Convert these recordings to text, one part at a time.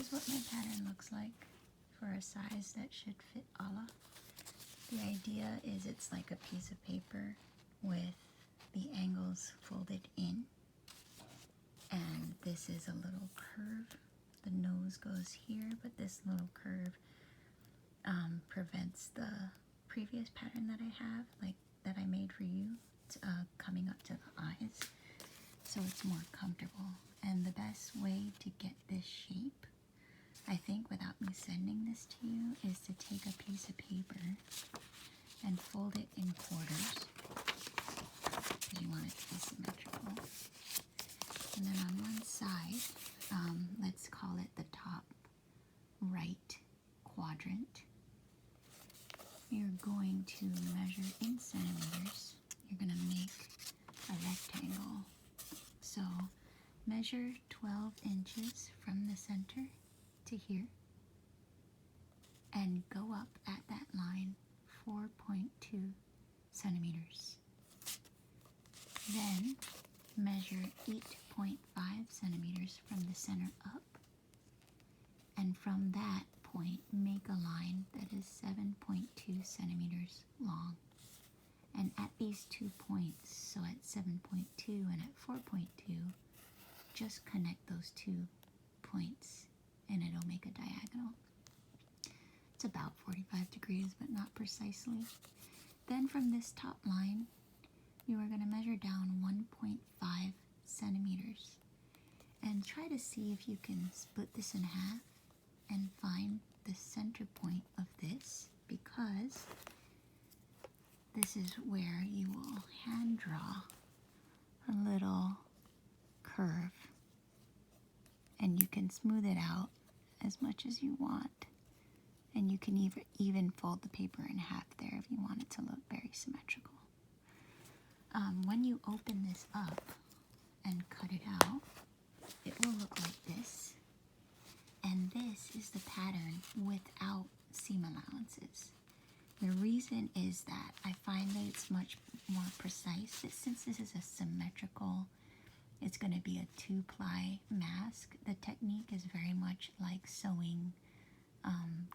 is what my pattern looks like for a size that should fit Ala. The idea is it's like a piece of paper with the angles folded in, and this is a little curve. The nose goes here, but this little curve prevents the previous pattern that I have, like that I made for you, coming up to the eyes, so it's more comfortable. And the best way to get this shape, I think, without me sending this to you, is to take a piece of paper and fold it in quarters, because you want it to be symmetrical. And then on one side, let's call it the top right quadrant, you're going to measure in centimeters. You're going to make a rectangle. So measure 12 inches from the center to here, and go up at that line 4.2 centimeters. Then measure 8.5 centimeters from the center up, and from that point make a line that is 7.2 centimeters long. And at these 2 points, so at 7.2 and at 4.2, just connect those 2 points and it'll make a diagonal. It's about 45 degrees, but not precisely. Then from this top line, you are going to measure down 1.5 centimeters and try to see if you can split this in half and find the center point of this, because this is where you will hand draw a little curve, and you can smooth it out as much as you want, and you can even fold the paper in half there if you want it to look very symmetrical. When you open this up and cut it out, it will look like this, and this is the pattern without seam allowances. The reason is that I find that it's much more precise. Since this is a symmetrical, it's going to be a 2-ply mask. The technique is very much like sewing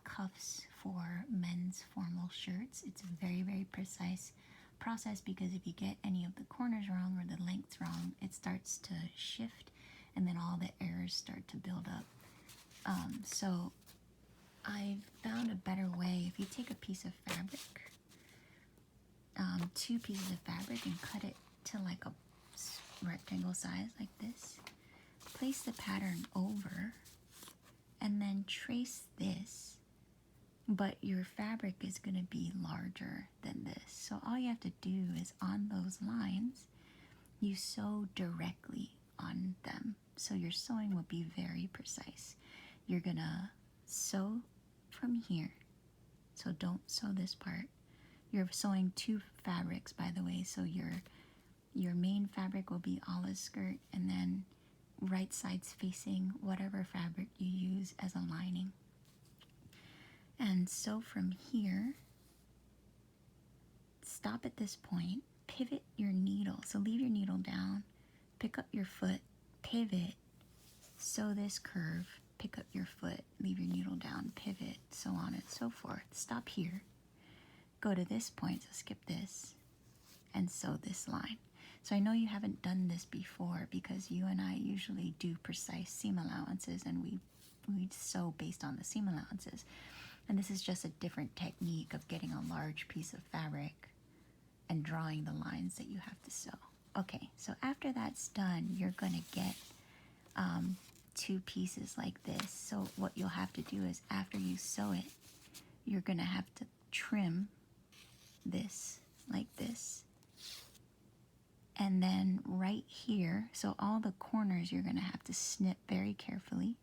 cuffs for men's formal shirts. It's a very, very precise process, because if you get any of the corners wrong or the lengths wrong, it starts to shift, and then all the errors start to build up. So I found a better way. If you take a piece of fabric, 2 pieces of fabric, and cut it to like a rectangle size like this, place the pattern over, and then trace this, but your fabric is going to be larger than this. So all you have to do is, on those lines, you sew directly on them. So your sewing will be very precise. You're going to sew from here, so don't sew this part. You're sewing 2 fabrics, by the way, so your main fabric will be Ala's skirt, and then right sides facing whatever fabric you use as a lining. And so from here, stop at this point, pivot your needle. So leave your needle down, pick up your foot, pivot, sew this curve, pick up your foot, leave your needle down, pivot, so on and so forth. Stop here, go to this point, so skip this, and sew this line. So I know you haven't done this before, because you and I usually do precise seam allowances, and we sew based on the seam allowances. And this is just a different technique of getting a large piece of fabric and drawing the lines that you have to sew. Okay, so after that's done, you're going to get 2 pieces like this. So what you'll have to do is, after you sew it, you're going to have to trim this like this. And then right here, so all the corners you're going to have to snip very carefully.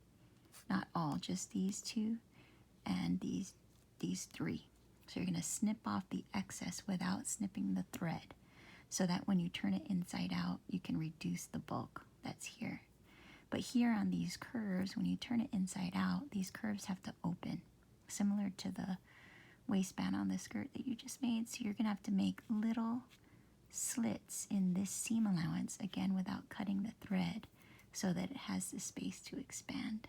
Not all, just these 2 and these 3. So you're going to snip off the excess without snipping the thread, so that when you turn it inside out, you can reduce the bulk that's here. But here on these curves, when you turn it inside out, these curves have to open, similar to the waistband on the skirt that you just made. So you're going to have to make little slits in this seam allowance, again without cutting the thread, so that it has the space to expand.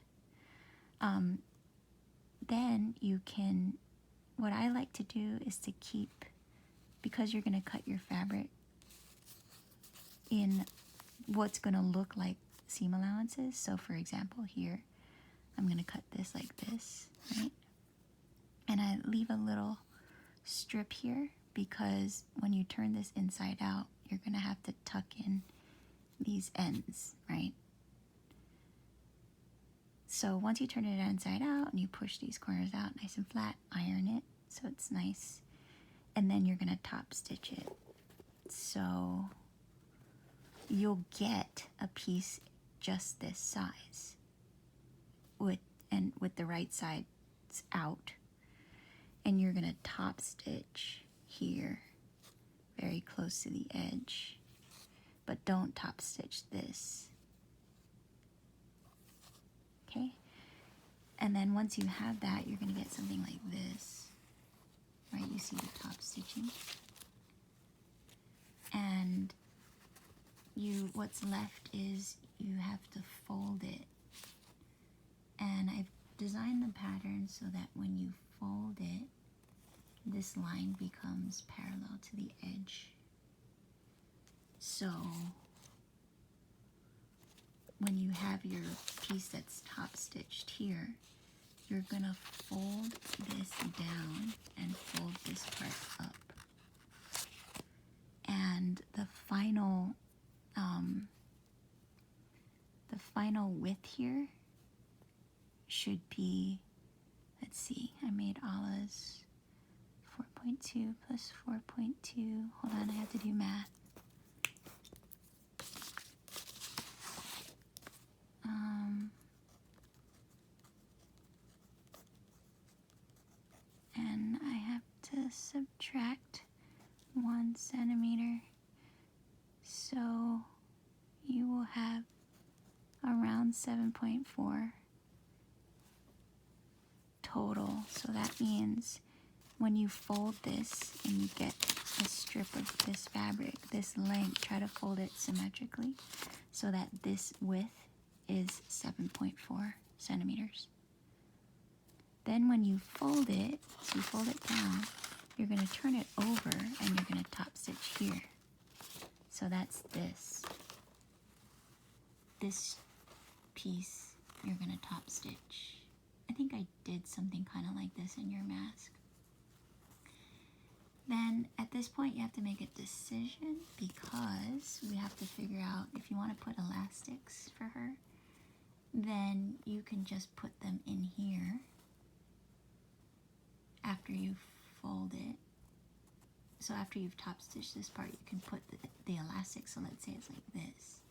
then you can, what I like to do is to keep, because you're going to cut your fabric in what's going to look like seam allowances. So for example, here, I'm going to cut this like this, right? And I leave a little strip here because when you turn this inside out, you're going to have to tuck in these ends, right? So once you turn it inside out and you push these corners out nice and flat, iron it so it's nice, and then you're gonna top stitch it. So you'll get a piece just this size with the right sides out, and you're gonna top stitch here very close to the edge, but don't top stitch this. Okay, and then once you have that, you're going to get something like this, right? You see the top stitching, and what's left is you have to fold it. And I've designed the pattern so that when you fold it, this line becomes parallel to the edge. So when you have your piece that's top stitched here, you're gonna fold this down and fold this part up. And the final width here should be, let's see, I made Allah's 4.2 plus 4.2. Hold on, I have to do math. And I have to subtract 1 centimeter, so you will have around 7.4 total. So that means when you fold this and you get a strip of this fabric, this length, try to fold it symmetrically so that this width is 7.4 centimeters. Then when you fold it, so you fold it down, you're going to turn it over and you're going to top stitch here. So that's this. This piece you're going to top stitch. I think I did something kind of like this in your mask. Then at this point you have to make a decision because we have to figure out if you want to put elastics for her, then you can just put them in here after you fold it. So after you've top stitched this part, you can put the elastic. So let's say it's like this,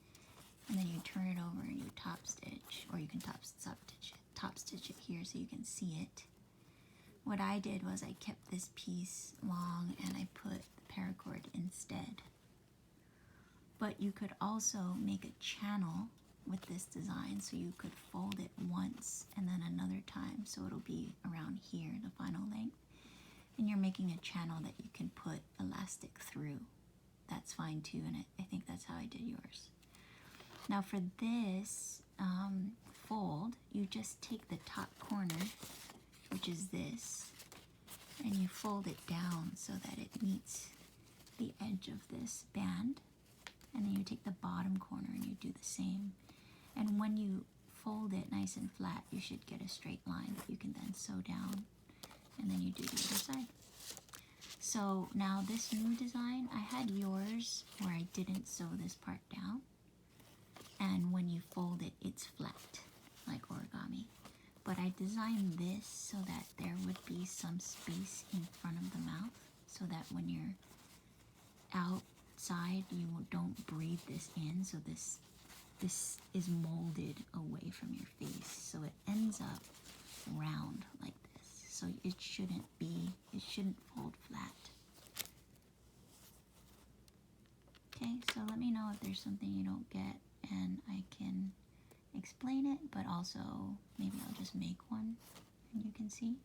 and then you turn it over and you top stitch, or you can top stitch it here so you can see it. What I did was I kept this piece long and I put the paracord instead. But you could also make a channel with this design, so you could fold it once and then another time, so it'll be around here, the final length, and you're making a channel that you can put elastic through. That's fine too, and I think that's how I did yours. Now for this fold, you just take the top corner, which is this, and you fold it down so that it meets the edge of this band, and then you take the bottom corner and you do the same. And when you fold it nice and flat, you should get a straight line that you can then sew down, and then you do the other side. So now this new design, I had yours where I didn't sew this part down, and when you fold it, it's flat like origami. But I designed this so that there would be some space in front of the mouth, so that when you're outside, you don't breathe this in, so this is molded away from your face, so it ends up round like this. So it shouldn't fold flat. Okay, so let me know if there's something you don't get and I can explain it, but also maybe I'll just make one and you can see.